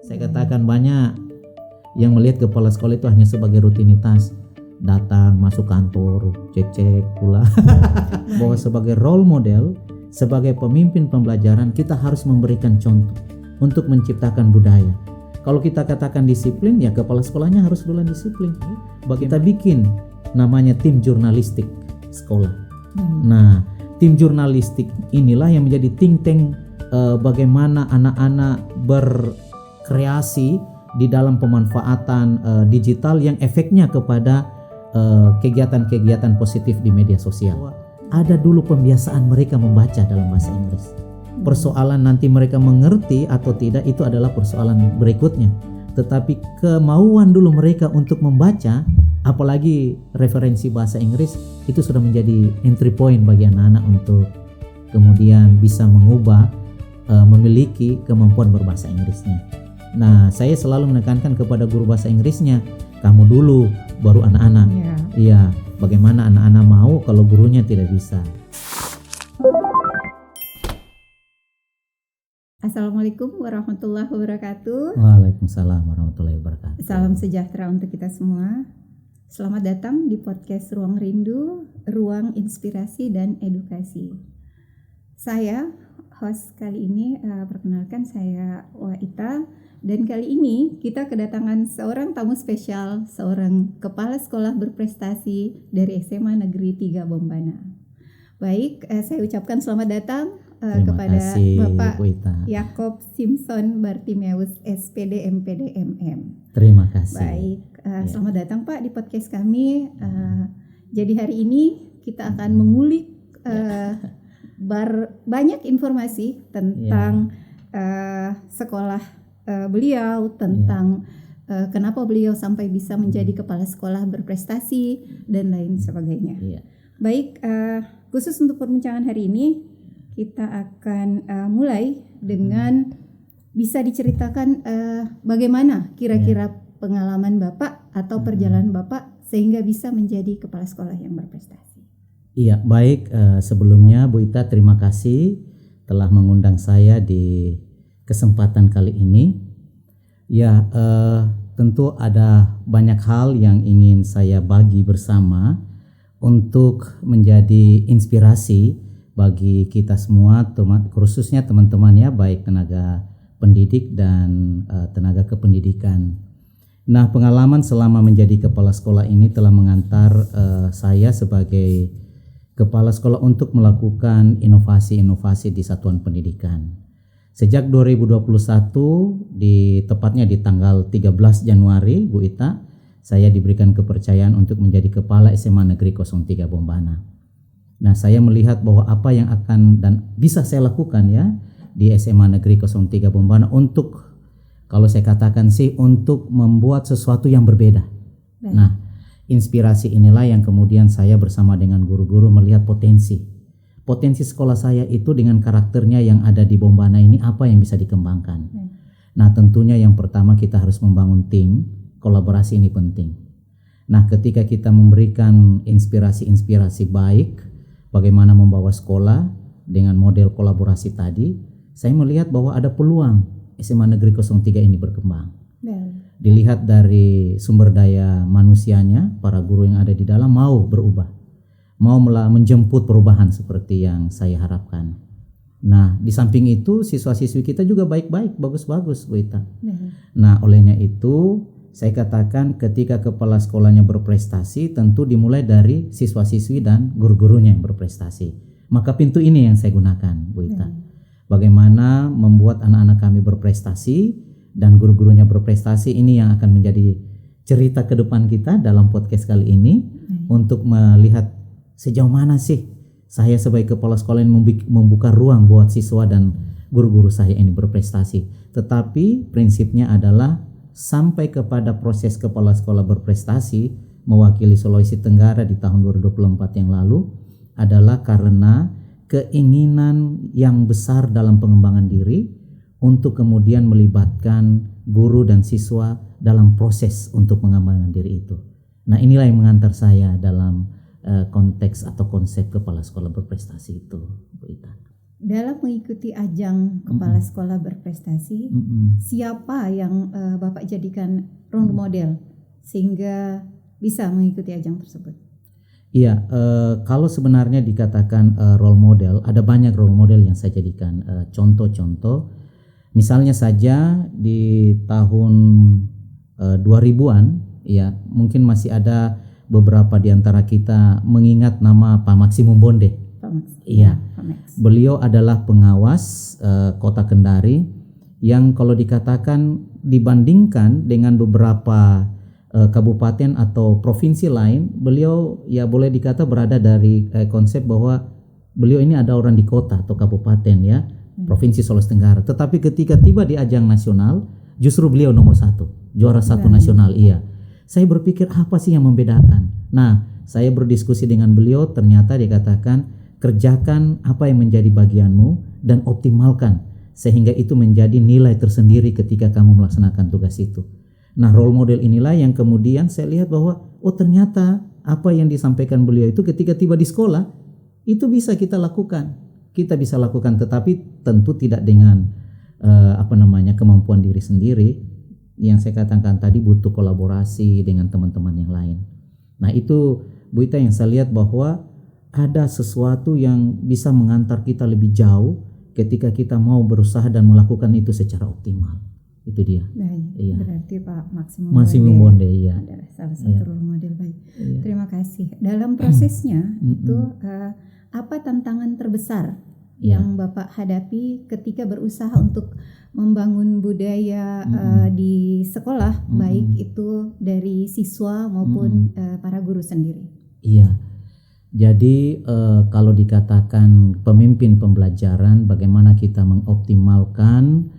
Saya katakan banyak yang melihat kepala sekolah itu hanya sebagai rutinitas, datang masuk kantor cek pula. Bahwa sebagai role model, sebagai pemimpin pembelajaran, kita harus memberikan contoh untuk menciptakan budaya. Kalau kita katakan disiplin, ya kepala sekolahnya harus duluan disiplin. Kita bikin namanya tim jurnalistik sekolah. Nah, tim jurnalistik inilah yang menjadi think tank bagaimana anak-anak berkreasi di dalam pemanfaatan digital yang efeknya kepada kegiatan-kegiatan positif di media sosial. Ada dulu pembiasaan mereka membaca dalam bahasa Inggris. Persoalan nanti mereka mengerti atau tidak itu adalah persoalan berikutnya. Tetapi kemauan dulu mereka untuk membaca, apalagi referensi bahasa Inggris, itu sudah menjadi entry point bagi anak-anak untuk kemudian bisa mengubah, memiliki kemampuan berbahasa Inggrisnya. Nah, saya selalu menekankan kepada guru bahasa Inggrisnya, kamu dulu, baru anak-anak. Iya, bagaimana anak-anak mau kalau gurunya tidak bisa. Assalamualaikum warahmatullahi wabarakatuh. Waalaikumsalam warahmatullahi wabarakatuh. Salam sejahtera untuk kita semua. Selamat datang di podcast Ruang Rindu, Ruang Inspirasi dan Edukasi. Saya host kali ini, perkenalkan saya Waita, dan kali ini kita kedatangan seorang tamu spesial, seorang kepala sekolah berprestasi dari SMA Negeri 3 Bombana. Baik, saya ucapkan selamat datang kepada kasih, Bapak Yakob Simpson Bartimeus SPD MPD MM. Terima kasih. Baik, selamat datang Pak di podcast kami. Jadi hari ini kita akan mengulik banyak informasi tentang sekolah beliau, tentang kenapa beliau sampai bisa menjadi kepala sekolah berprestasi dan lain sebagainya. Baik, khusus untuk perbincangan hari ini kita akan mulai dengan bisa diceritakan bagaimana kira-kira pengalaman Bapak atau perjalanan Bapak sehingga bisa menjadi kepala sekolah yang berprestasi. Iya, baik. Sebelumnya Bu Ita, terima kasih telah mengundang saya di kesempatan kali ini. Ya, tentu ada banyak hal yang ingin saya bagi bersama untuk menjadi inspirasi bagi kita semua, khususnya teman-teman ya, baik tenaga pendidik dan tenaga kependidikan. Nah, pengalaman selama menjadi kepala sekolah ini telah mengantar saya sebagai kepala sekolah untuk melakukan inovasi-inovasi di satuan pendidikan. Sejak 2021, tepatnya di tanggal 13 Januari, Bu Ita, saya diberikan kepercayaan untuk menjadi kepala SMA Negeri 03 Bombana. Nah, saya melihat bahwa apa yang akan dan bisa saya lakukan ya di SMA Negeri 03 Bombana untuk, kalau saya katakan sih, untuk membuat sesuatu yang berbeda. Baik. Nah, inspirasi inilah yang kemudian saya bersama dengan guru-guru melihat potensi sekolah saya itu dengan karakternya yang ada di Bombana ini, apa yang bisa dikembangkan. Nah, tentunya yang pertama kita harus membangun tim, kolaborasi ini penting. Nah, ketika kita memberikan inspirasi baik, bagaimana membawa sekolah dengan model kolaborasi tadi, saya melihat bahwa ada peluang SMA Negeri 03 ini berkembang. Dilihat dari sumber daya manusianya, para guru yang ada di dalam mau berubah, mau menjemput perubahan seperti yang saya harapkan. Nah, di samping itu siswa-siswi kita juga baik-baik, bagus-bagus, Bu Ita. Nah, olehnya itu saya katakan ketika kepala sekolahnya berprestasi, tentu dimulai dari siswa-siswi dan guru-gurunya yang berprestasi. Maka pintu ini yang saya gunakan, Bu Ita. Bagaimana membuat anak-anak kami berprestasi dan guru-gurunya berprestasi, ini yang akan menjadi cerita ke depan kita dalam podcast kali ini. Untuk melihat sejauh mana sih saya sebagai kepala sekolah yang membuka ruang buat siswa dan guru-guru saya ini berprestasi. Tetapi prinsipnya adalah sampai kepada proses kepala sekolah berprestasi mewakili Sulawesi Tenggara di tahun 2024 yang lalu adalah karena keinginan yang besar dalam pengembangan diri untuk kemudian melibatkan guru dan siswa dalam proses untuk mengembangkan diri itu. Nah, inilah yang mengantar saya dalam konteks atau konsep kepala sekolah berprestasi itu, Bu Ita. dalam mengikuti ajang kepala sekolah berprestasi, siapa yang Bapak jadikan role model sehingga bisa mengikuti ajang tersebut? Iya, kalau sebenarnya dikatakan role model, ada banyak role model yang saya jadikan contoh-contoh. Misalnya saja di tahun 2000-an, ya mungkin masih ada beberapa di antara kita mengingat nama Pak Maksimum Bonde. Iya, beliau adalah pengawas Kota Kendari yang kalau dikatakan dibandingkan dengan beberapa kabupaten atau provinsi lain, beliau ya boleh dikata berada dari konsep bahwa beliau ini ada orang di kota atau kabupaten ya, Provinsi Sulawesi Tenggara. Tetapi ketika tiba di ajang nasional, justru beliau nomor 1, juara 1 nasional. Iya, saya berpikir apa sih yang membedakan? Nah, saya berdiskusi dengan beliau, ternyata dikatakan kerjakan apa yang menjadi bagianmu dan optimalkan sehingga itu menjadi nilai tersendiri ketika kamu melaksanakan tugas itu. Nah, role model inilah yang kemudian saya lihat bahwa oh ternyata apa yang disampaikan beliau itu ketika tiba di sekolah itu bisa kita lakukan. Kita bisa lakukan, tetapi tentu tidak dengan kemampuan diri sendiri. Yang saya katakan tadi butuh kolaborasi dengan teman-teman yang lain. Nah, itu Bu Ita yang saya lihat bahwa ada sesuatu yang bisa mengantar kita lebih jauh ketika kita mau berusaha dan melakukan itu secara optimal. Itu dia. Baik, iya. Berarti Pak Maksimum Bonde iya. adalah salah satu role model. Baik, terima kasih. Dalam prosesnya itu apa tantangan terbesar yang Bapak hadapi ketika berusaha untuk membangun budaya di sekolah, baik itu dari siswa maupun para guru sendiri? Iya. Jadi kalau dikatakan pemimpin pembelajaran, bagaimana kita mengoptimalkan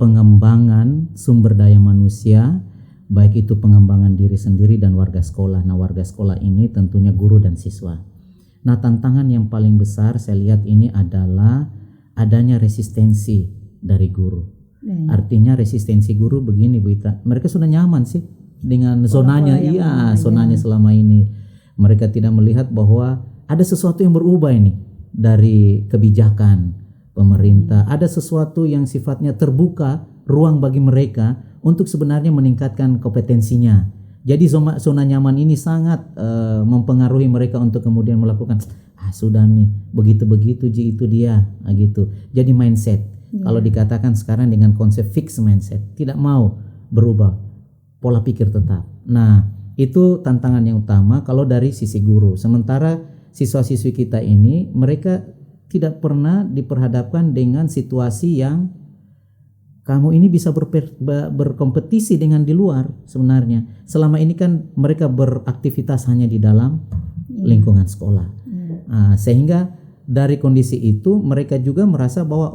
pengembangan sumber daya manusia, baik itu pengembangan diri sendiri dan warga sekolah. Nah, warga sekolah ini tentunya guru dan siswa. Nah, tantangan yang paling besar saya lihat ini adalah adanya resistensi dari guru. Artinya resistensi guru begini Bu Ita, mereka sudah nyaman sih dengan zonanya, zonanya selama ini. Mereka tidak melihat bahwa ada sesuatu yang berubah ini dari kebijakan pemerintah. Ada sesuatu yang sifatnya terbuka, ruang bagi mereka untuk sebenarnya meningkatkan kompetensinya. Jadi zona nyaman ini sangat mempengaruhi mereka untuk kemudian melakukan sudah nih begitu-begitu Ji itu dia gitu. Jadi mindset. Kalau dikatakan sekarang dengan konsep fix mindset, tidak mau berubah pola pikir tetap. Nah, itu tantangan yang utama kalau dari sisi guru. Sementara siswa-siswi kita ini mereka tidak pernah diperhadapkan dengan situasi yang kamu ini bisa berkompetisi dengan di luar sebenarnya. Selama ini kan mereka beraktivitas hanya di dalam lingkungan sekolah. Sehingga dari kondisi itu mereka juga merasa bahwa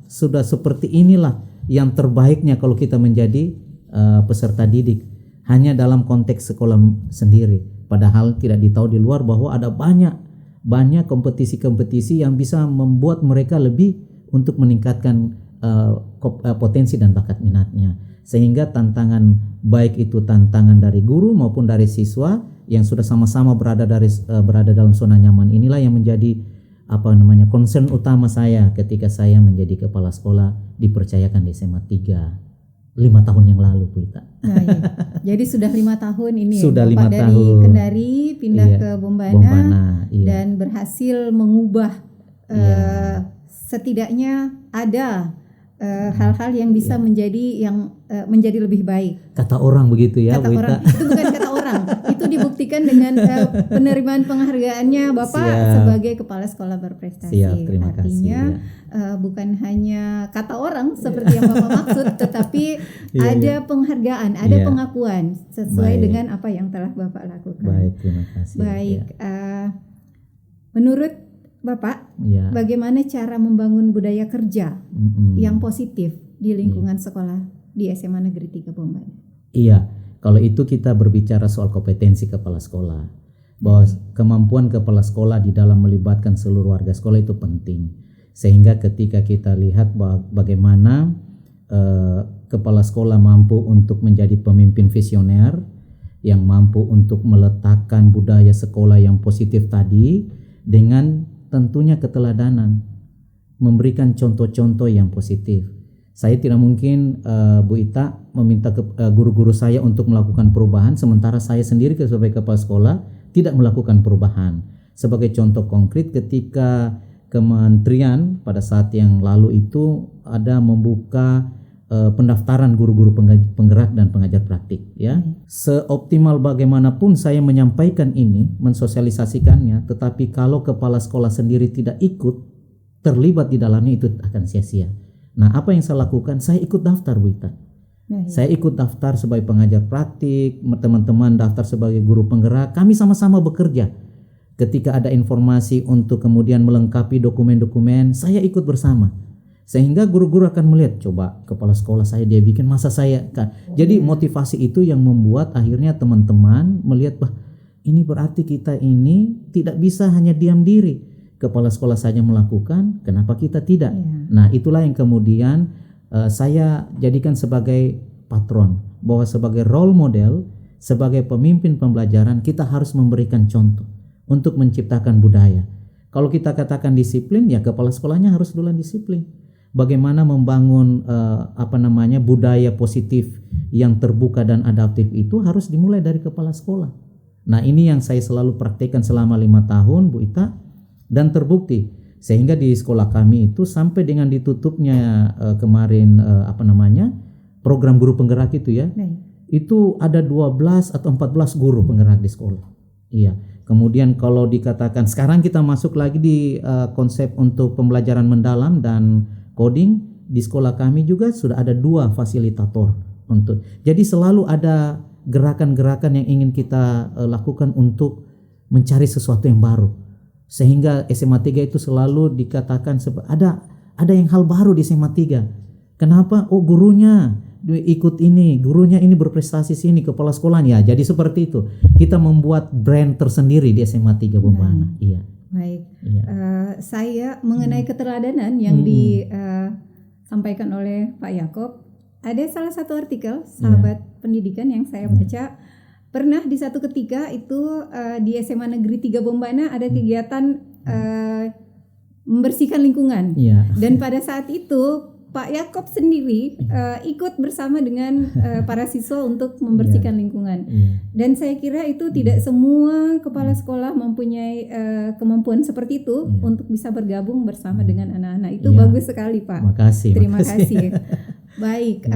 sudah seperti inilah yang terbaiknya kalau kita menjadi peserta didik. Hanya dalam konteks sekolah sendiri. Padahal tidak ditahu di luar bahwa ada banyak kompetisi-kompetisi yang bisa membuat mereka lebih untuk meningkatkan potensi dan bakat minatnya. Sehingga tantangan baik itu tantangan dari guru maupun dari siswa yang sudah sama-sama berada dalam zona nyaman inilah yang menjadi concern utama saya ketika saya menjadi kepala sekolah dipercayakan di SMA 3 5 tahun yang lalu Bu Ita. Jadi sudah 5 tahun ini sudah Bapak 5 dari tahun. Kendari pindah ke Bombana dan berhasil mengubah setidaknya ada hal-hal yang bisa menjadi lebih baik. Kata orang begitu ya, Bu Ita. Itu bukan kata orang. Itu dibuktikan dengan penerimaan penghargaannya Bapak sebagai kepala sekolah berprestasi. Terima Artinya bukan hanya kata orang seperti yang Bapak maksud, tetapi ada penghargaan, ada pengakuan sesuai dengan apa yang telah Bapak lakukan. Baik, terima kasih. Baik, menurut Bapak, bagaimana cara membangun budaya kerja yang positif di lingkungan sekolah di SMA Negeri 3 Bombana? Iya, kalau itu kita berbicara soal kompetensi kepala sekolah, bahwa kemampuan kepala sekolah di dalam melibatkan seluruh warga sekolah itu penting. Sehingga ketika kita lihat bagaimana kepala sekolah mampu untuk menjadi pemimpin visioner, yang mampu untuk meletakkan budaya sekolah yang positif tadi dengan tentunya keteladanan. memberikan contoh-contoh yang positif. Saya tidak mungkin Bu Ita meminta guru-guru saya untuk melakukan perubahan sementara saya sendiri sebagai kepala sekolah tidak melakukan perubahan. Sebagai contoh konkret, ketika kementerian pada saat yang lalu itu ada membuka pendaftaran guru-guru penggerak dan pengajar praktik, ya. Seoptimal bagaimanapun saya menyampaikan ini, mensosialisasikannya, tetapi kalau kepala sekolah sendiri tidak ikut terlibat di dalamnya, itu akan sia-sia. Nah, apa yang saya lakukan? Saya ikut daftar, Bu Ita. Saya ikut daftar sebagai pengajar praktik, teman-teman daftar sebagai guru penggerak. Kami sama-sama bekerja. Ketika ada informasi untuk kemudian melengkapi dokumen-dokumen, saya ikut bersama. Sehingga guru-guru akan melihat, coba kepala sekolah saya dia bikin, masa saya kan. Jadi motivasi itu yang membuat akhirnya teman-teman melihat, bah, ini berarti kita ini tidak bisa hanya diam diri. Kepala sekolah saja melakukan, kenapa kita tidak? Nah, itulah yang kemudian saya jadikan sebagai patron, bahwa sebagai role model, sebagai pemimpin pembelajaran, kita harus memberikan contoh untuk menciptakan budaya. Kalau kita katakan disiplin, ya kepala sekolahnya harus duluan disiplin. Bagaimana membangun budaya positif yang terbuka dan adaptif itu harus dimulai dari kepala sekolah. Nah, ini yang saya selalu praktekkan selama 5 tahun, Bu Ita. Dan terbukti, sehingga di sekolah kami itu sampai dengan ditutupnya kemarin program guru penggerak itu, ya, itu ada 12 atau 14 guru penggerak di sekolah. Iya. Kemudian kalau dikatakan sekarang kita masuk lagi di konsep untuk pembelajaran mendalam dan coding, di sekolah kami juga sudah ada 2 fasilitator untuk. Jadi selalu ada gerakan-gerakan yang ingin kita lakukan untuk mencari sesuatu yang baru. Sehingga SMA 3 itu selalu dikatakan ada yang hal baru di SMA 3. Kenapa? Oh, gurunya ikut ini, gurunya ini berprestasi sini, kepala sekolahnya. Jadi seperti itu. Kita membuat brand tersendiri di SMA 3 Bombana. Iya. Baik. Iya. Saya mengenai keteladanan yang disampaikan oleh Pak Yakob, ada salah satu artikel Sahabat Pendidikan yang saya baca. Pernah di satu ketika itu di SMA Negeri 3 Bombana ada kegiatan membersihkan lingkungan. Dan pada saat itu Pak Yakob sendiri ikut bersama dengan para siswa untuk membersihkan lingkungan. Dan saya kira itu tidak semua kepala sekolah mempunyai kemampuan seperti itu untuk bisa bergabung bersama dengan anak-anak. Itu bagus sekali, Pak. Terima kasih. Baik,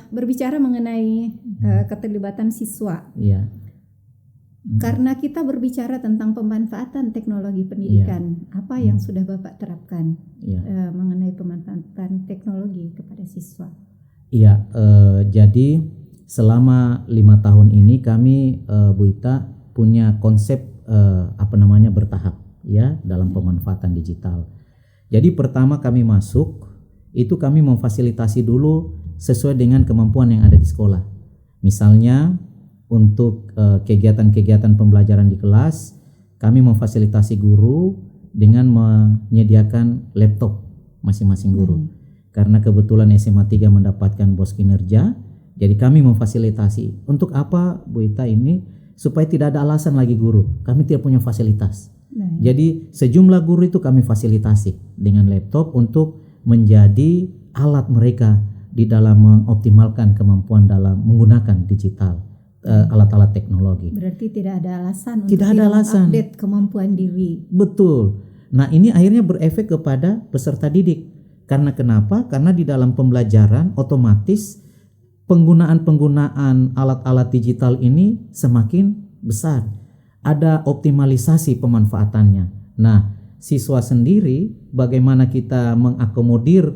berbicara mengenai keterlibatan siswa. Karena kita berbicara tentang pemanfaatan teknologi pendidikan, apa yang sudah Bapak terapkan mengenai pemanfaatan teknologi kepada siswa? Jadi selama 5 tahun ini kami Bu Ita punya konsep bertahap, ya, dalam pemanfaatan digital. Jadi pertama kami masuk itu kami memfasilitasi dulu sesuai dengan kemampuan yang ada di sekolah. Misalnya untuk kegiatan-kegiatan pembelajaran di kelas, kami memfasilitasi guru dengan menyediakan laptop masing-masing guru. Karena kebetulan SMA 3 mendapatkan BOS kinerja, jadi kami memfasilitasi. Untuk apa, Bu Ita, ini? Supaya tidak ada alasan lagi guru, kami tidak punya fasilitas. Jadi sejumlah guru itu kami fasilitasi dengan laptop untuk menjadi alat mereka di dalam mengoptimalkan kemampuan dalam menggunakan digital, alat-alat teknologi. Berarti tidak ada alasan untuk update kemampuan diri. Betul. Nah, ini akhirnya berefek kepada peserta didik. Karena kenapa? Karena di dalam pembelajaran otomatis penggunaan alat-alat digital ini semakin besar. Ada optimalisasi pemanfaatannya. Nah, siswa sendiri bagaimana kita mengakomodir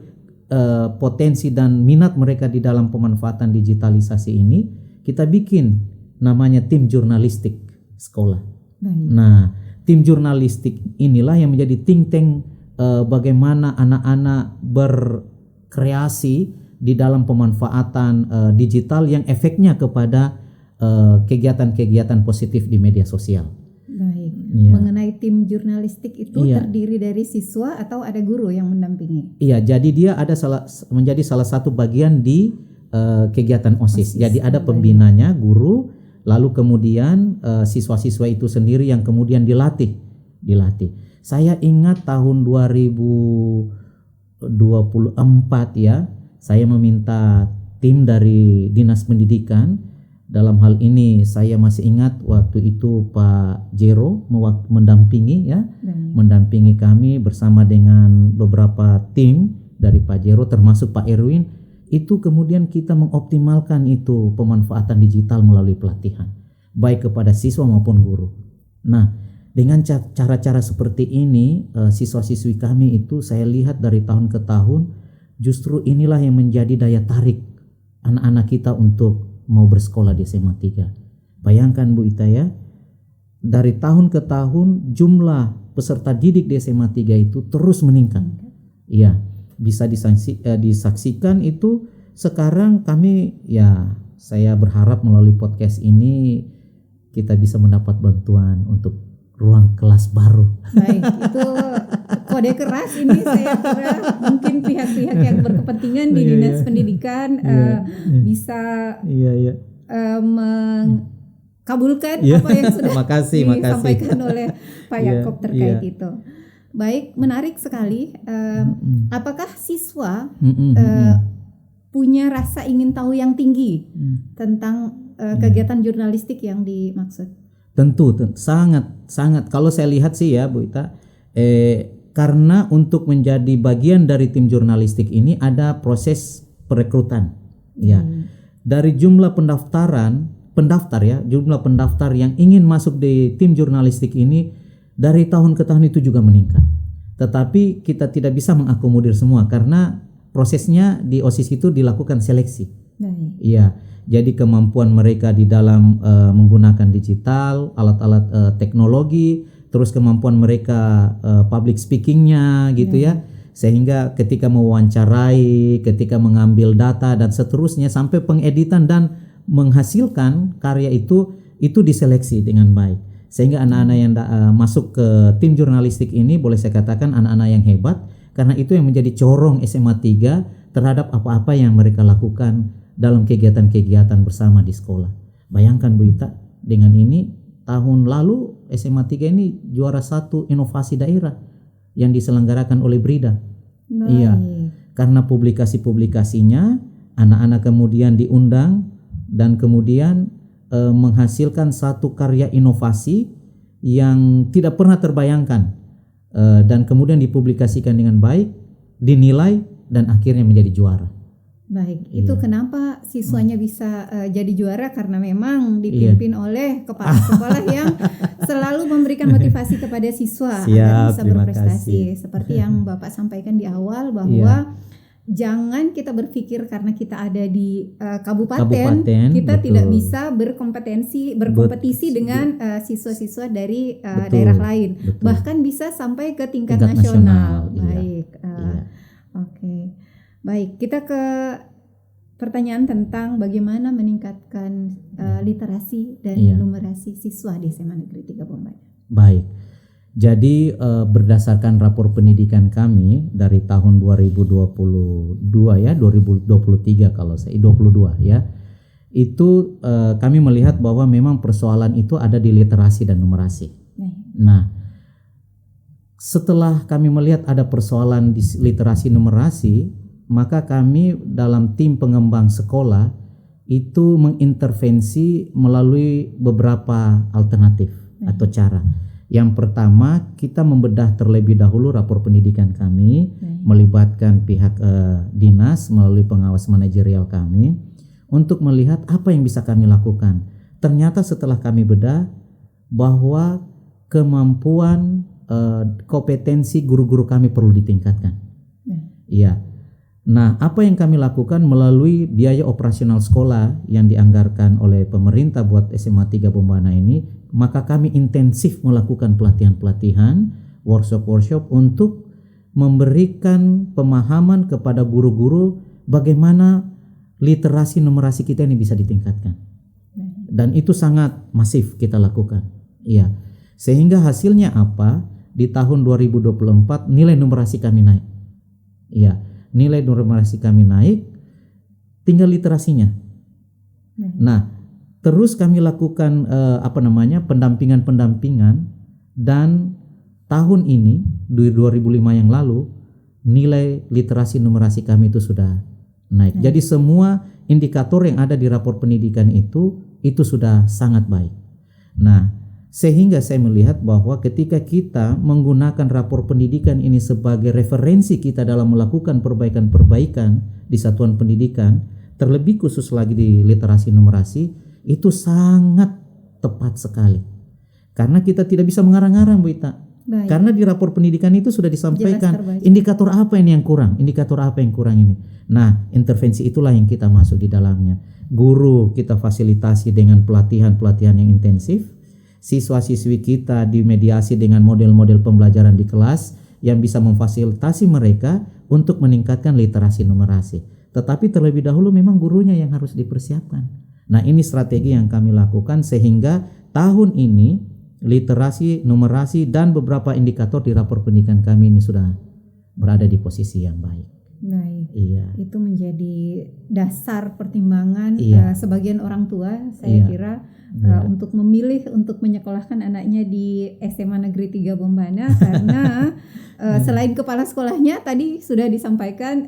potensi dan minat mereka di dalam pemanfaatan digitalisasi ini, kita bikin namanya tim jurnalistik sekolah. Nah, tim jurnalistik inilah yang menjadi think tank bagaimana anak-anak berkreasi di dalam pemanfaatan digital yang efeknya kepada kegiatan-kegiatan positif di media sosial. Baik. Mengenai tim jurnalistik itu terdiri dari siswa atau ada guru yang mendampingi? Jadi dia ada menjadi salah satu bagian di kegiatan OSIS. Jadi ada pembinanya, guru, lalu kemudian siswa-siswa itu sendiri yang kemudian dilatih. Saya ingat tahun 2010 ya, saya meminta tim dari Dinas Pendidikan. Dalam hal ini saya masih ingat waktu itu Pak Jero mendampingi kami bersama dengan beberapa tim dari Pak Jero termasuk Pak Erwin. Itu kemudian kita mengoptimalkan itu pemanfaatan digital melalui pelatihan baik kepada siswa maupun guru. Nah, dengan cara-cara seperti ini siswa-siswi kami itu saya lihat dari tahun ke tahun justru inilah yang menjadi daya tarik anak-anak kita untuk mau bersekolah di SMA 3. Bayangkan Bu Ita ya, dari tahun ke tahun jumlah peserta didik di SMA 3 itu terus meningkat. Iya, bisa disaksikan itu sekarang kami saya berharap melalui podcast ini kita bisa mendapat bantuan untuk ruang kelas baru. Baik, itu kode keras ini saya kira mungkin pihak-pihak yang berkepentingan di Dinas Pendidikan bisa mengkabulkan apa yang sudah disampaikan oleh Pak Yaakob terkait itu. Baik, menarik sekali. Apakah siswa punya rasa ingin tahu yang tinggi tentang kegiatan jurnalistik yang dimaksud? Tentu sangat. Kalau saya lihat sih ya Bu Ita, karena untuk menjadi bagian dari tim jurnalistik ini ada proses perekrutan. Ya, dari jumlah jumlah pendaftar yang ingin masuk di tim jurnalistik ini dari tahun ke tahun itu juga meningkat. Tetapi kita tidak bisa mengakomodir semua karena prosesnya di OSIS itu dilakukan seleksi. Iya. Jadi kemampuan mereka di dalam menggunakan digital, alat-alat teknologi, terus kemampuan mereka public speakingnya gitu ya, sehingga ketika mewawancarai, ketika mengambil data dan seterusnya sampai pengeditan dan menghasilkan karya itu diseleksi dengan baik, sehingga anak-anak yang masuk ke tim jurnalistik ini boleh saya katakan anak-anak yang hebat karena itu yang menjadi corong SMA 3 terhadap apa-apa yang mereka lakukan dalam kegiatan-kegiatan bersama di sekolah. Bayangkan Bu Ita, dengan ini tahun lalu SMA 3 ini juara 1 inovasi daerah yang diselenggarakan oleh Brida. Iya, karena publikasi-publikasinya anak-anak kemudian diundang dan kemudian menghasilkan satu karya inovasi yang tidak pernah terbayangkan dan kemudian dipublikasikan dengan baik, dinilai dan akhirnya menjadi juara. Baik, itu kenapa siswanya bisa jadi juara karena memang dipimpin oleh kepala sekolah yang selalu memberikan motivasi kepada siswa agar bisa berprestasi. Seperti yang Bapak sampaikan di awal bahwa jangan kita berpikir karena kita ada di kabupaten kita betul. Tidak bisa berkompetisi dengan siswa-siswa dari daerah lain. Betul. Bahkan bisa sampai ke tingkat nasional. Baik, oke. Baik, kita ke pertanyaan tentang bagaimana meningkatkan literasi dan numerasi siswa di SMA Negeri 3 Bombay. Baik, jadi berdasarkan rapor pendidikan kami dari tahun 2022 ya, 2023 kalau saya 22 ya, itu kami melihat bahwa memang persoalan itu ada di literasi dan numerasi. Nah, setelah kami melihat ada persoalan di literasi numerasi, maka kami dalam tim pengembang sekolah itu mengintervensi melalui beberapa alternatif atau cara. Yang pertama, kita membedah terlebih dahulu rapor pendidikan kami, melibatkan pihak dinas melalui pengawas manajerial kami untuk melihat apa yang bisa kami lakukan. Ternyata setelah kami bedah bahwa kemampuan kompetensi guru-guru kami perlu ditingkatkan. Iya. Nah, apa yang kami lakukan melalui biaya operasional sekolah yang dianggarkan oleh pemerintah buat SMA 3 Bombana ini, maka kami intensif melakukan pelatihan-pelatihan, workshop-workshop untuk memberikan pemahaman kepada guru-guru bagaimana literasi numerasi kita ini bisa ditingkatkan. Dan itu sangat masif kita lakukan. Iya. Sehingga hasilnya apa? Di tahun 2024 nilai numerasi kami naik. Iya. Nilai numerasi kami naik, tinggal literasinya. Nah, terus kami lakukan pendampingan dan tahun ini di 2005 yang lalu nilai literasi numerasi kami itu sudah naik. Jadi semua indikator yang ada di rapor pendidikan itu sudah sangat baik. Nah, sehingga saya melihat bahwa ketika kita menggunakan rapor pendidikan ini sebagai referensi kita dalam melakukan perbaikan-perbaikan di satuan pendidikan, terlebih khusus lagi di literasi numerasi, itu sangat tepat sekali. Karena kita tidak bisa mengarang-arang, Bu Ita. Baik. Karena di rapor pendidikan itu sudah disampaikan indikator apa ini yang kurang, indikator apa yang kurang ini. Nah, intervensi itulah yang kita masuk di dalamnya. Guru kita fasilitasi dengan pelatihan-pelatihan yang intensif. Siswa-siswi kita dimediasi dengan model-model pembelajaran di kelas yang bisa memfasilitasi mereka untuk meningkatkan literasi numerasi. Tetapi terlebih dahulu memang gurunya yang harus dipersiapkan. Nah, ini strategi yang kami lakukan sehingga tahun ini literasi, numerasi, dan beberapa indikator di rapor pendidikan kami ini sudah berada di posisi yang baik. Baik. Iya. Itu menjadi dasar pertimbangan sebagian orang tua, saya kira, untuk memilih untuk menyekolahkan anaknya di SMA Negeri 3 Bombana karena selain kepala sekolahnya tadi sudah disampaikan,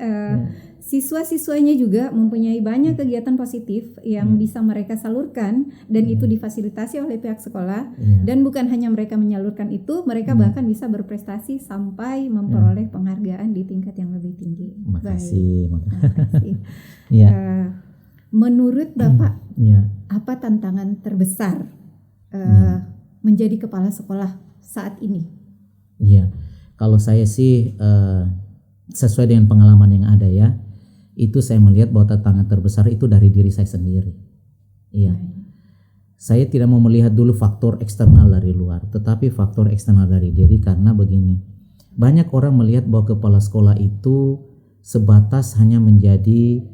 siswa-siswanya juga mempunyai banyak kegiatan positif yang bisa mereka salurkan dan itu difasilitasi oleh pihak sekolah, dan bukan hanya mereka menyalurkan itu, mereka bahkan bisa berprestasi sampai memperoleh penghargaan di tingkat yang lebih tinggi. Makasih. Menurut Bapak, apa tantangan terbesar menjadi kepala sekolah saat ini? Iya, kalau saya sih sesuai dengan pengalaman yang ada ya, itu saya melihat bahwa tantangan terbesar itu dari diri saya sendiri. Iya. Saya tidak mau melihat dulu faktor eksternal dari luar, tetapi faktor eksternal dari diri, karena begini. Banyak orang melihat bahwa kepala sekolah itu sebatas hanya menjadi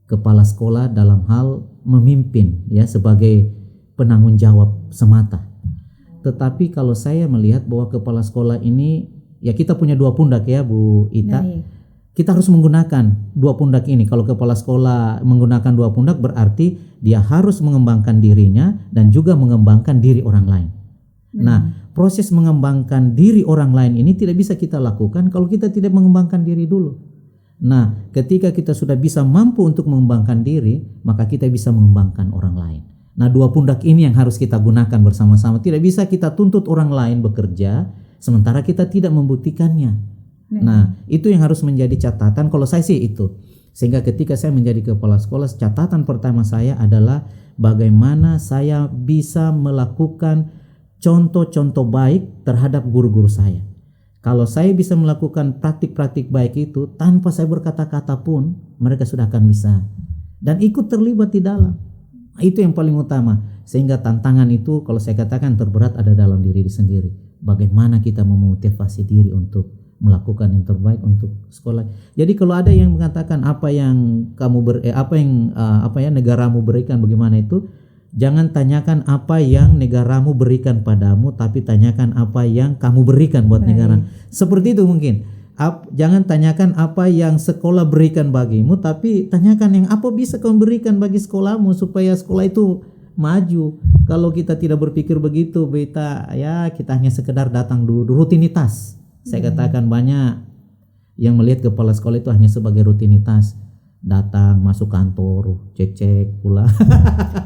kepala sekolah dalam hal memimpin ya, sebagai penanggung jawab semata. Tetapi kalau saya melihat bahwa kepala sekolah ini ya, kita punya dua pundak ya Bu Ita. Kita harus menggunakan dua pundak ini. Kalau kepala sekolah menggunakan dua pundak, berarti dia harus mengembangkan dirinya dan juga mengembangkan diri orang lain. Nah, proses mengembangkan diri orang lain ini tidak bisa kita lakukan kalau kita tidak mengembangkan diri dulu. Nah, ketika kita sudah bisa mampu untuk mengembangkan diri, maka kita bisa mengembangkan orang lain. Nah, dua pundak ini yang harus kita gunakan bersama-sama. Tidak bisa kita tuntut orang lain bekerja sementara kita tidak membuktikannya. Nah, itu yang harus menjadi catatan kalau saya sih itu. Sehingga ketika saya menjadi kepala sekolah, catatan pertama saya adalah bagaimana saya bisa melakukan contoh-contoh baik terhadap guru-guru saya. Kalau saya bisa melakukan praktik-praktik baik itu tanpa saya berkata-kata pun, mereka sudah akan bisa dan ikut terlibat di dalam. Itu yang paling utama. Sehingga tantangan itu kalau saya katakan terberat ada dalam diri sendiri. Bagaimana kita memotivasi diri untuk melakukan yang terbaik untuk sekolah. Jadi kalau ada yang mengatakan apa yang kamu negaramu berikan bagaimana itu, jangan tanyakan apa yang negaramu berikan padamu, tapi tanyakan apa yang kamu berikan buat negara. Seperti itu mungkin. Jangan tanyakan apa yang sekolah berikan bagimu, tapi tanyakan yang apa bisa kamu berikan bagi sekolahmu supaya sekolah itu maju. Kalau kita tidak berpikir begitu, kita hanya sekedar datang dulu, rutinitas. Saya katakan banyak yang melihat kepala sekolah itu hanya sebagai rutinitas, datang masuk kantor, cek pula.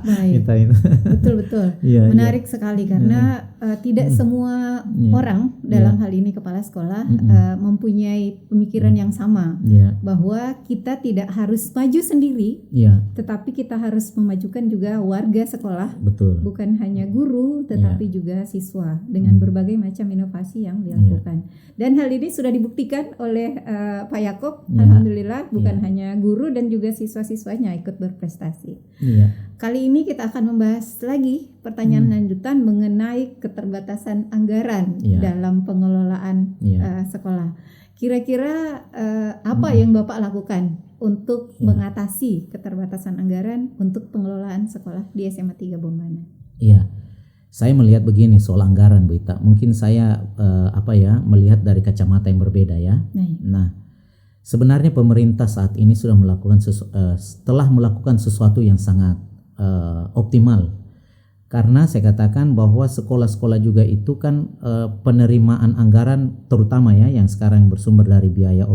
Baik. Betul. Menarik sekali karena tidak semua orang dalam hal ini kepala sekolah mempunyai pemikiran yang sama, bahwa kita tidak harus maju sendiri, tetapi kita harus memajukan juga warga sekolah. Betul. Bukan hanya guru tetapi juga siswa dengan berbagai macam inovasi yang dilakukan. Dan hal ini sudah dibuktikan oleh Pak Yaakob. Alhamdulillah bukan hanya guru dan juga siswa-siswanya ikut berprestasi. Kali ini kita akan membahas lagi pertanyaan lanjutan mengenai keterbatasan anggaran dalam pengelolaan sekolah. Kira-kira apa yang Bapak lakukan untuk mengatasi keterbatasan anggaran untuk pengelolaan sekolah di SMA 3 Bombana? Saya melihat begini soal anggaran, Bu Ita. Mungkin saya melihat dari kacamata yang berbeda ya. Nah, sebenarnya pemerintah saat ini sudah melakukan telah melakukan sesuatu yang sangat optimal. Karena saya katakan bahwa sekolah-sekolah juga itu kan penerimaan anggaran terutama ya yang sekarang bersumber dari biaya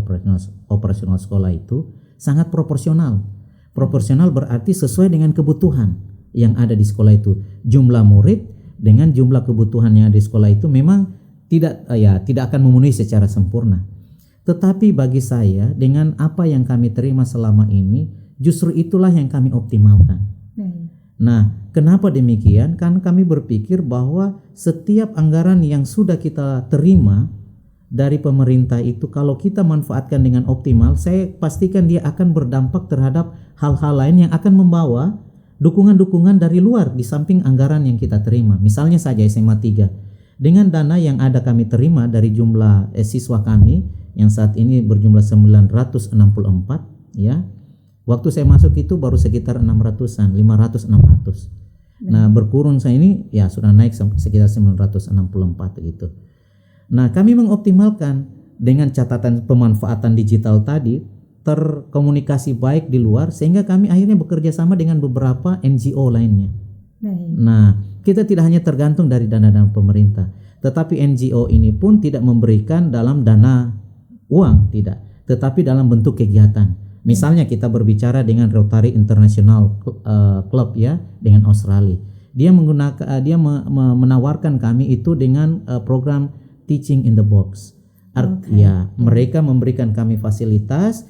operasional sekolah itu sangat proporsional. Proporsional berarti sesuai dengan kebutuhan yang ada di sekolah itu. Jumlah murid dengan jumlah kebutuhan yang ada di sekolah itu memang tidak akan memenuhi secara sempurna. Tetapi bagi saya dengan apa yang kami terima selama ini justru itulah yang kami optimalkan. Nah, kenapa demikian? Karena kami berpikir bahwa setiap anggaran yang sudah kita terima dari pemerintah itu kalau kita manfaatkan dengan optimal, saya pastikan dia akan berdampak terhadap hal-hal lain yang akan membawa dukungan-dukungan dari luar di samping anggaran yang kita terima. Misalnya saja SMA 3. Dengan dana yang ada kami terima dari jumlah siswa kami yang saat ini berjumlah 964 ya. Waktu saya masuk itu baru sekitar 600-an, 500-600. Nah, berkurun saya ini ya sudah naik sampai sekitar 964 gitu. Nah, kami mengoptimalkan dengan catatan pemanfaatan digital tadi, terkomunikasi baik di luar sehingga kami akhirnya bekerja sama dengan beberapa NGO lainnya. Nah, kita tidak hanya tergantung dari dana-dana pemerintah, tetapi NGO ini pun tidak memberikan dalam dana uang, tidak, tetapi dalam bentuk kegiatan. Misalnya kita berbicara dengan Rotary International Club ya dengan Australia. Dia menawarkan kami itu dengan program Teaching in the Box. Mereka memberikan kami fasilitas,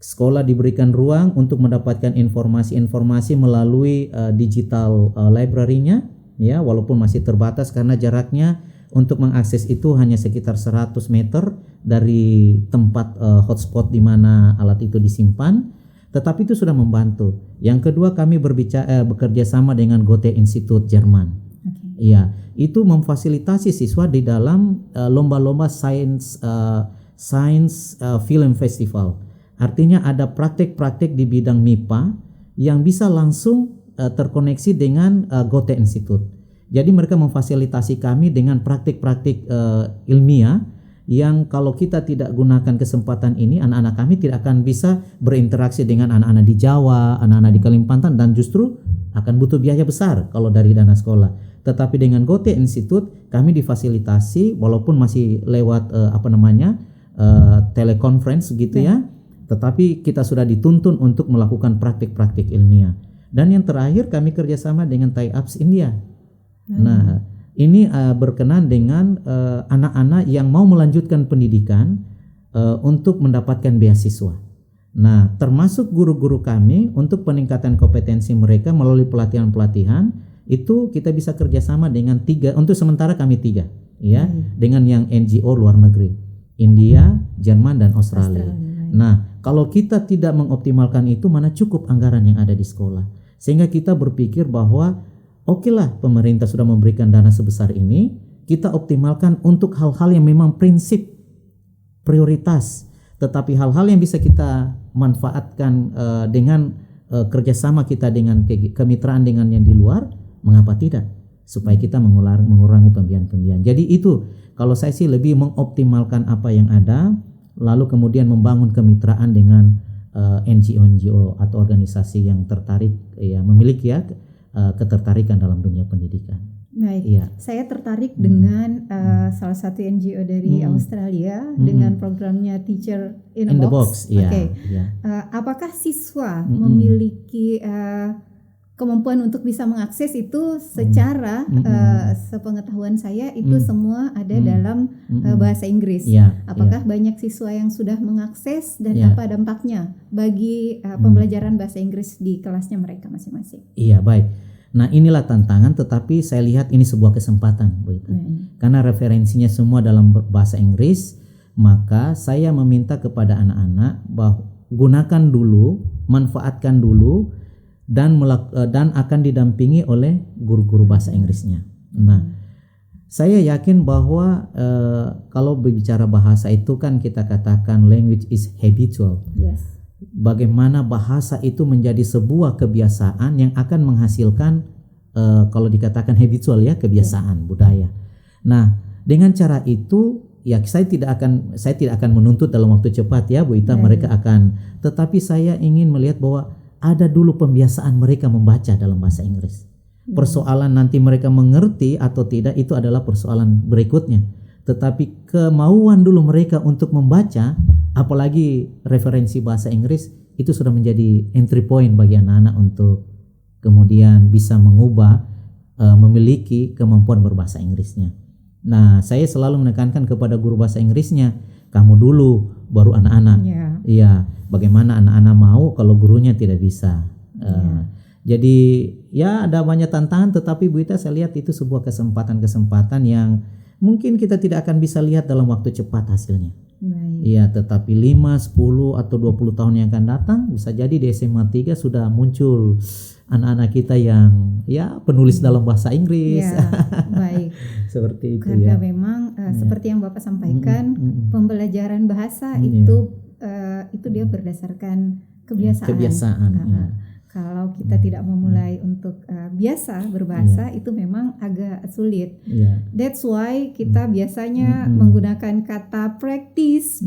sekolah diberikan ruang untuk mendapatkan informasi-informasi melalui digital library-nya ya, walaupun masih terbatas karena jaraknya untuk mengakses itu hanya sekitar 100 meter dari tempat hotspot di mana alat itu disimpan, tetapi itu sudah membantu. Yang kedua, kami bekerja sama dengan Goethe Institut Jerman. Iya, itu memfasilitasi siswa di dalam lomba-lomba science film festival. Artinya ada praktek-praktek di bidang MIPA yang bisa langsung terkoneksi dengan Goethe Institut. Jadi mereka memfasilitasi kami dengan praktik-praktik ilmiah yang kalau kita tidak gunakan kesempatan ini, anak-anak kami tidak akan bisa berinteraksi dengan anak-anak di Jawa, anak-anak di Kalimantan, dan justru akan butuh biaya besar kalau dari dana sekolah. Tetapi dengan Goethe Institute kami difasilitasi walaupun masih lewat teleconference gitu ya, tetapi kita sudah dituntun untuk melakukan praktik-praktik ilmiah. Dan yang terakhir kami kerjasama dengan tie-ups India. Nah, ini berkenan dengan anak-anak yang mau melanjutkan pendidikan untuk mendapatkan beasiswa. Nah, termasuk guru-guru kami untuk peningkatan kompetensi mereka melalui pelatihan-pelatihan itu kita bisa kerjasama dengan 3, untuk sementara kami 3 ya, dengan yang NGO luar negeri, India, Jerman, dan Australia. Nah, kalau kita tidak mengoptimalkan itu, mana cukup anggaran yang ada di sekolah, sehingga kita berpikir bahwa oke lah, pemerintah sudah memberikan dana sebesar ini, kita optimalkan untuk hal-hal yang memang prinsip prioritas, tetapi hal-hal yang bisa kita manfaatkan dengan kerjasama kita dengan kemitraan dengan yang di luar, mengapa tidak? Supaya kita mengurangi pembiayaan-pembiayaan. Jadi itu, kalau saya sih lebih mengoptimalkan apa yang ada, lalu kemudian membangun kemitraan dengan NGO atau organisasi yang tertarik, ya memiliki ya ketertarikan dalam dunia pendidikan. Baik, saya tertarik dengan salah satu NGO dari Australia dengan programnya Teacher in the Box. Apakah siswa memiliki kemampuan untuk bisa mengakses itu secara sepengetahuan saya itu semua ada dalam bahasa Inggris. Apakah banyak siswa yang sudah mengakses dan apa dampaknya bagi pembelajaran bahasa Inggris di kelasnya mereka masing-masing? Iya, baik. Nah, inilah tantangan, tetapi saya lihat ini sebuah kesempatan, Bu Ita. Karena referensinya semua dalam bahasa Inggris, maka saya meminta kepada anak-anak bahwa gunakan dulu, manfaatkan dulu, dan akan didampingi oleh guru-guru bahasa Inggrisnya. Nah, saya yakin bahwa kalau berbicara bahasa itu kan kita katakan language is habitual. Bagaimana bahasa itu menjadi sebuah kebiasaan yang akan menghasilkan kalau dikatakan habitual ya, kebiasaan budaya. Nah, dengan cara itu ya saya tidak akan menuntut dalam waktu cepat ya Bu Ita, mereka akan, tetapi saya ingin melihat bahwa ada dulu pembiasaan mereka membaca dalam bahasa Inggris. Persoalan nanti mereka mengerti atau tidak itu adalah persoalan berikutnya. Tetapi kemauan dulu mereka untuk membaca, apalagi referensi bahasa Inggris, itu sudah menjadi entry point bagi anak-anak untuk kemudian bisa mengubah, memiliki kemampuan berbahasa Inggrisnya. Nah, saya selalu menekankan kepada guru bahasa Inggrisnya, kamu dulu baru anak-anak. Iya, bagaimana anak-anak mau kalau gurunya tidak bisa. Jadi ya ada banyak tantangan, tetapi Bu Ita saya lihat itu sebuah kesempatan-kesempatan yang mungkin kita tidak akan bisa lihat dalam waktu cepat hasilnya. Iya, tetapi 5, 10 atau 20 tahun yang akan datang bisa jadi di SMA 3 sudah muncul anak-anak kita yang ya penulis dalam bahasa Inggris. Baik. Seperti itu. Karena memang seperti yang Bapak sampaikan, pembelajaran bahasa itu dia berdasarkan kebiasaan. Kalau kita tidak memulai untuk biasa berbahasa, itu memang agak sulit. That's why kita biasanya menggunakan kata practice,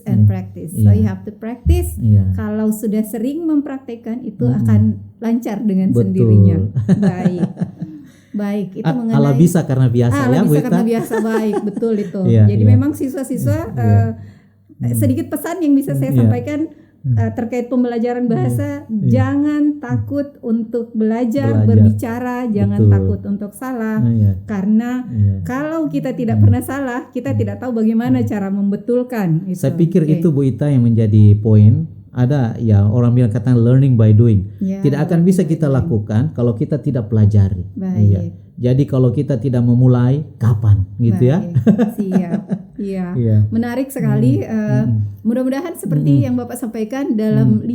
and practice. So you have to practice. Kalau sudah sering mempraktekkan, itu akan lancar dengan sendirinya. Baik, itu mengenai ala bisa karena biasa ya, Bu Ita. Karena biasa, baik, betul itu. Jadi memang siswa-siswa sedikit pesan yang bisa saya sampaikan terkait pembelajaran bahasa, jangan takut untuk belajar. Berbicara, jangan takut untuk salah, karena kalau kita tidak pernah salah, kita tidak tahu bagaimana cara membetulkan itu. Saya pikir itu Bu Ita yang menjadi poin. Ada ya orang bilang kata learning by doing. Tidak akan bisa kita lakukan kalau kita tidak pelajari. Jadi kalau kita tidak memulai, kapan gitu ya? Siap. Menarik sekali. Mudah-mudahan seperti yang Bapak sampaikan, dalam 5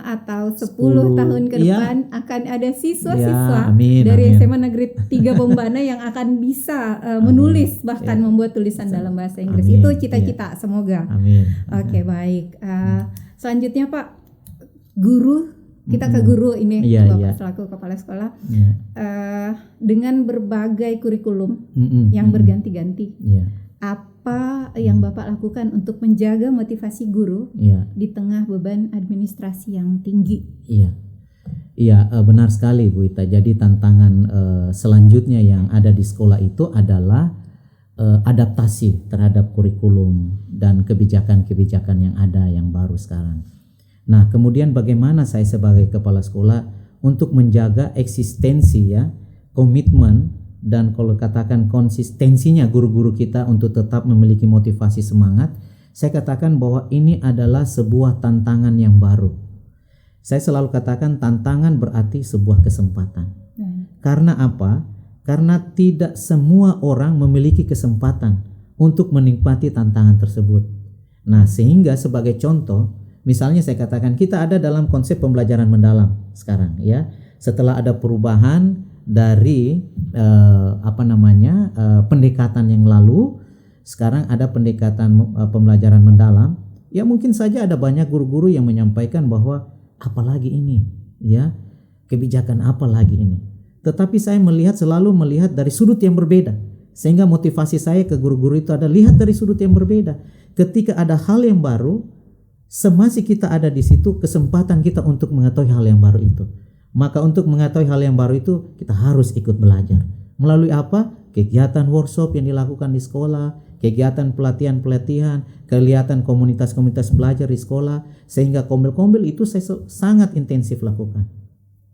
atau 10 tahun ke depan akan ada siswa-siswa dari SMA Negeri 3 Bombana yang akan bisa menulis, bahkan membuat tulisan dalam bahasa Inggris. Itu cita-cita, semoga. Oke, baik. Selanjutnya Pak, guru, kita ke guru ini, Bapak selaku kepala sekolah, dengan berbagai kurikulum yang berganti-ganti. Apa yang Bapak lakukan untuk menjaga motivasi guru di tengah beban administrasi yang tinggi? Iya, benar sekali Bu Ita. Jadi tantangan selanjutnya yang ada di sekolah itu adalah adaptasi terhadap kurikulum dan kebijakan-kebijakan yang ada yang baru sekarang. Nah, kemudian bagaimana saya sebagai kepala sekolah untuk menjaga eksistensi komitmen dan kalau katakan konsistensinya guru-guru kita untuk tetap memiliki motivasi semangat. Saya katakan bahwa ini adalah sebuah tantangan yang baru. Saya selalu katakan tantangan berarti sebuah kesempatan. Karena apa? Karena tidak semua orang memiliki kesempatan untuk menikmati tantangan tersebut. Nah, sehingga sebagai contoh, misalnya saya katakan kita ada dalam konsep pembelajaran mendalam sekarang ya. Setelah ada perubahan dari pendekatan yang lalu, sekarang ada pendekatan pembelajaran mendalam. Ya mungkin saja ada banyak guru-guru yang menyampaikan bahwa apalagi ini ya, kebijakan apa lagi ini. Tetapi saya selalu melihat dari sudut yang berbeda, sehingga motivasi saya ke guru-guru itu ada lihat dari sudut yang berbeda. Ketika ada hal yang baru, semasa kita ada di situ, kesempatan kita untuk mengetahui hal yang baru itu. Maka untuk mengetahui hal yang baru itu kita harus ikut belajar. Melalui apa? Kegiatan workshop yang dilakukan di sekolah, kegiatan pelatihan-pelatihan, kegiatan komunitas-komunitas belajar di sekolah, sehingga kombel-kombel itu saya sangat intensif lakukan.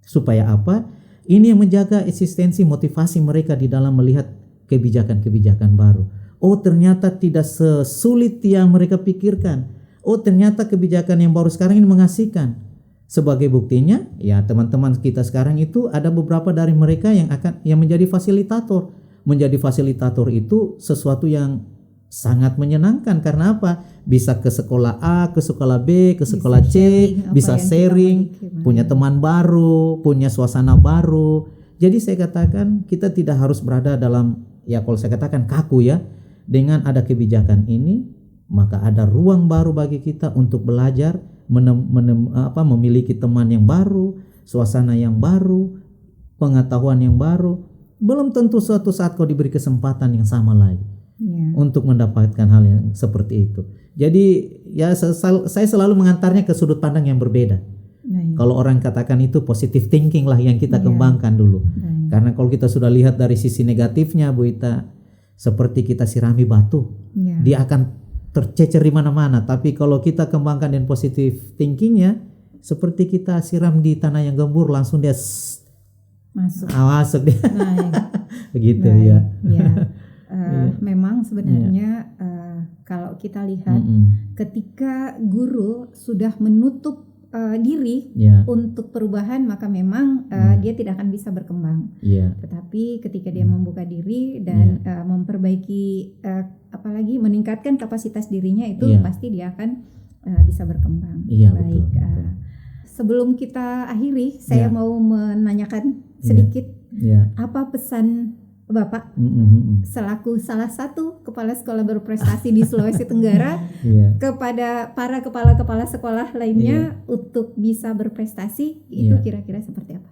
Supaya apa? Ini yang menjaga eksistensi motivasi mereka di dalam melihat kebijakan-kebijakan baru. Oh, ternyata tidak sesulit yang mereka pikirkan. Oh, ternyata kebijakan yang baru sekarang ini mengasihkan. Sebagai buktinya, ya teman-teman kita sekarang itu ada beberapa dari mereka yang menjadi fasilitator. Menjadi fasilitator itu sesuatu yang sangat menyenangkan. Karena apa? Bisa ke sekolah A, ke sekolah B, ke sekolah C, bisa sharing, punya teman baru, punya suasana baru. Jadi saya katakan kita tidak harus berada dalam, ya kalau saya katakan kaku ya. Dengan ada kebijakan ini, maka ada ruang baru bagi kita untuk belajar, memiliki teman yang baru, suasana yang baru, pengetahuan yang baru. Belum tentu suatu saat kau diberi kesempatan yang sama lagi untuk mendapatkan hal yang seperti itu. Jadi ya saya selalu mengantarnya ke sudut pandang yang berbeda. Kalau orang katakan itu positive thinking lah yang kita kembangkan dulu. Karena kalau kita sudah lihat dari sisi negatifnya Bu Ita, seperti kita sirami batu, dia akan tercecer di mana-mana. Tapi kalau kita kembangkan dan positive thinkingnya, seperti kita siram di tanah yang gembur, langsung dia masuk dia. Begitu ya. Memang sebenarnya kalau kita lihat ketika guru sudah menutup diri untuk perubahan, maka memang dia tidak akan bisa berkembang. Tetapi ketika dia membuka diri dan memperbaiki, apalagi meningkatkan kapasitas dirinya, itu pasti dia akan bisa berkembang. Baik. Betul. Sebelum kita akhiri, saya mau menanyakan sedikit, apa pesan Bapak selaku salah satu kepala sekolah berprestasi di Sulawesi Tenggara kepada para kepala-kepala sekolah lainnya untuk bisa berprestasi, itu kira-kira seperti apa?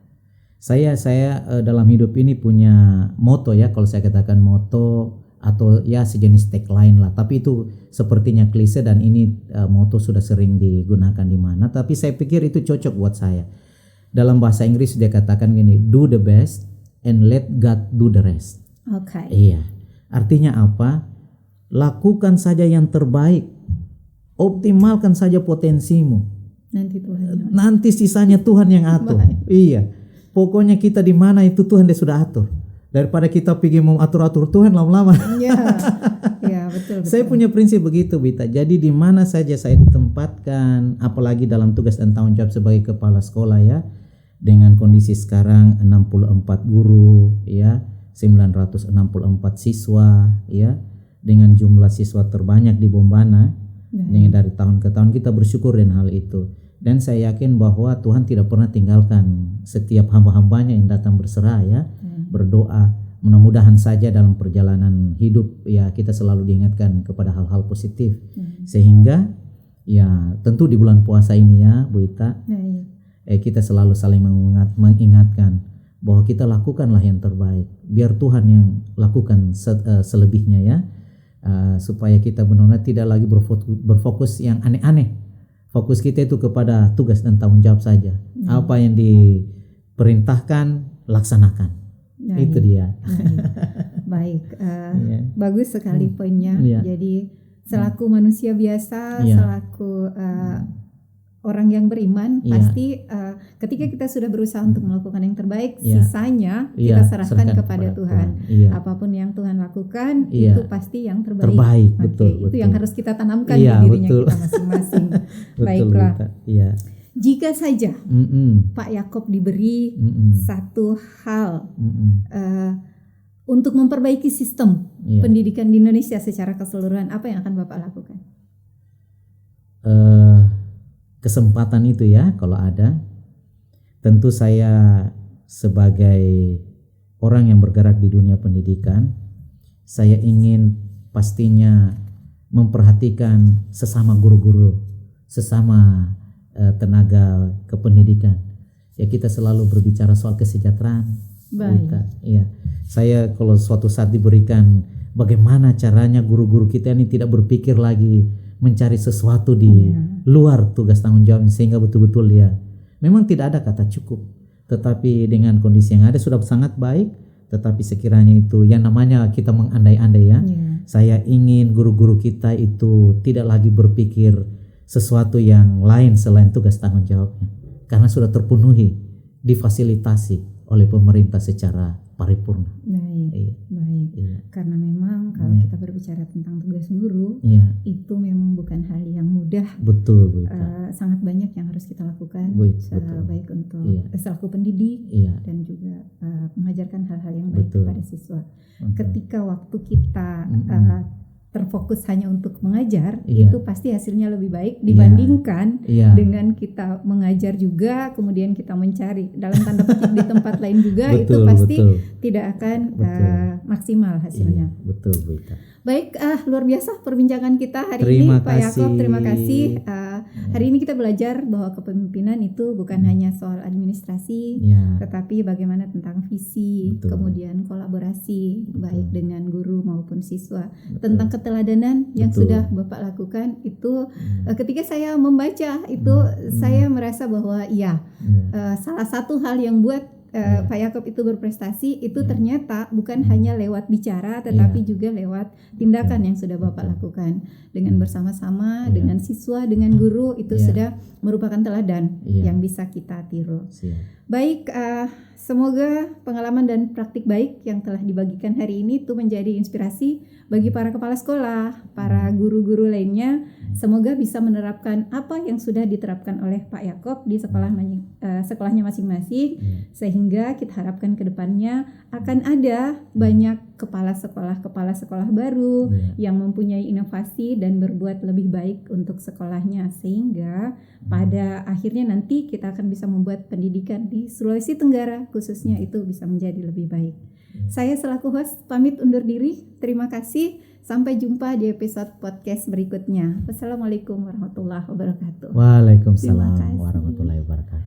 Saya dalam hidup ini punya moto ya, kalau saya katakan moto atau ya sejenis tagline lah, tapi itu sepertinya klise dan ini moto sudah sering digunakan di mana, tapi saya pikir itu cocok buat saya. Dalam bahasa Inggris dia katakan gini, do the best and let God do the rest. Iya. Artinya apa? Lakukan saja yang terbaik. Optimalkan saja potensimu. Nanti sisanya Tuhan yang atur. Iya. Pokoknya kita di mana itu Tuhan dia sudah atur. Daripada kita pergi mau atur-atur Tuhan lama-lama. Iya, betul. Saya punya prinsip begitu, Bita. Jadi di mana saja saya ditempatkan, apalagi dalam tugas dan tanggung jawab sebagai kepala sekolah ya, dengan kondisi sekarang 64 guru ya, 964 siswa ya, dengan jumlah siswa terbanyak di Bombana, dengan dari tahun ke tahun kita bersyukur dengan hal itu. Dan saya yakin bahwa Tuhan tidak pernah tinggalkan setiap hamba-hambanya yang datang berserah ya, berdoa. Mudah-mudahan saja dalam perjalanan hidup ya kita selalu diingatkan kepada hal-hal positif, sehingga ya tentu di bulan puasa ini ya Bu Ita, kita selalu saling mengingatkan bahwa kita lakukanlah yang terbaik, biar Tuhan yang lakukan selebihnya ya, supaya kita benar-benar tidak lagi berfokus yang aneh-aneh. Fokus kita itu kepada tugas dan tanggung jawab saja. Apa yang diperintahkan laksanakan. Itu dia. Baik, bagus sekali poinnya. Jadi selaku manusia biasa, selaku orang yang beriman, pasti ketika kita sudah berusaha untuk melakukan yang terbaik, sisanya kita serahkan kepada Tuhan. Apapun yang Tuhan lakukan itu pasti yang terbaik. Itu yang harus kita tanamkan di dirinya kita masing-masing. Baiklah. Jika saja Pak Yakob diberi satu hal untuk memperbaiki sistem pendidikan di Indonesia secara keseluruhan, apa yang akan Bapak lakukan? Kesempatan itu ya, kalau ada, tentu saya sebagai orang yang bergerak di dunia pendidikan, saya ingin pastinya memperhatikan sesama guru-guru, sesama tenaga kependidikan. Ya, kita selalu berbicara soal kesejahteraan. Iya. Saya kalau suatu saat diberikan bagaimana caranya guru-guru kita ini tidak berpikir lagi mencari sesuatu di luar tugas tanggung jawab, sehingga betul-betul ya memang tidak ada kata cukup, tetapi dengan kondisi yang ada sudah sangat baik. Tetapi sekiranya itu yang namanya kita mengandai-andai ya, saya ingin guru-guru kita itu tidak lagi berpikir sesuatu yang lain selain tugas tanggung jawabnya, karena sudah terpenuhi, difasilitasi oleh pemerintah secara paripurna. Baik. Karena memang kalau kita berbicara tentang tugas guru, itu memang bukan hal yang mudah. Betul, Bu. Sangat banyak yang harus kita lakukan, baik untuk selaku pendidik dan juga mengajarkan hal-hal yang baik kepada siswa. Ketika waktu kita terfokus hanya untuk mengajar, itu pasti hasilnya lebih baik dibandingkan dengan kita mengajar juga kemudian kita mencari dalam tanda petik di tempat lain juga. Itu pasti tidak akan maksimal hasilnya. Betul, Bu Ita. Baik, luar biasa perbincangan kita hari ini, Pak Yakob. Terima kasih. Hari ini kita belajar bahwa kepemimpinan itu bukan hanya soal administrasi, tetapi bagaimana tentang visi, kemudian kolaborasi baik dengan guru maupun siswa, tentang keteladanan yang sudah Bapak lakukan. Itu ketika saya membaca itu saya merasa bahwa salah satu hal yang buat Pak Yakob itu berprestasi itu ternyata bukan hanya lewat bicara tetapi juga lewat tindakan yang sudah Bapak lakukan dengan bersama-sama dengan siswa, dengan guru itu sudah merupakan teladan yang bisa kita tiru. Baik, semoga pengalaman dan praktik baik yang telah dibagikan hari ini itu menjadi inspirasi bagi para kepala sekolah, para guru-guru lainnya. Semoga bisa menerapkan apa yang sudah diterapkan oleh Pak Yakob di sekolahnya masing-masing, sehingga kita harapkan ke depannya akan ada banyak kepala sekolah baru yang mempunyai inovasi dan berbuat lebih baik untuk sekolahnya, sehingga pada akhirnya nanti kita akan bisa membuat pendidikan di Sulawesi Tenggara khususnya itu bisa menjadi lebih baik. Saya selaku host pamit undur diri. Terima kasih. Sampai jumpa di episode podcast berikutnya. Wassalamualaikum warahmatullahi wabarakatuh. Waalaikumsalam warahmatullahi wabarakatuh.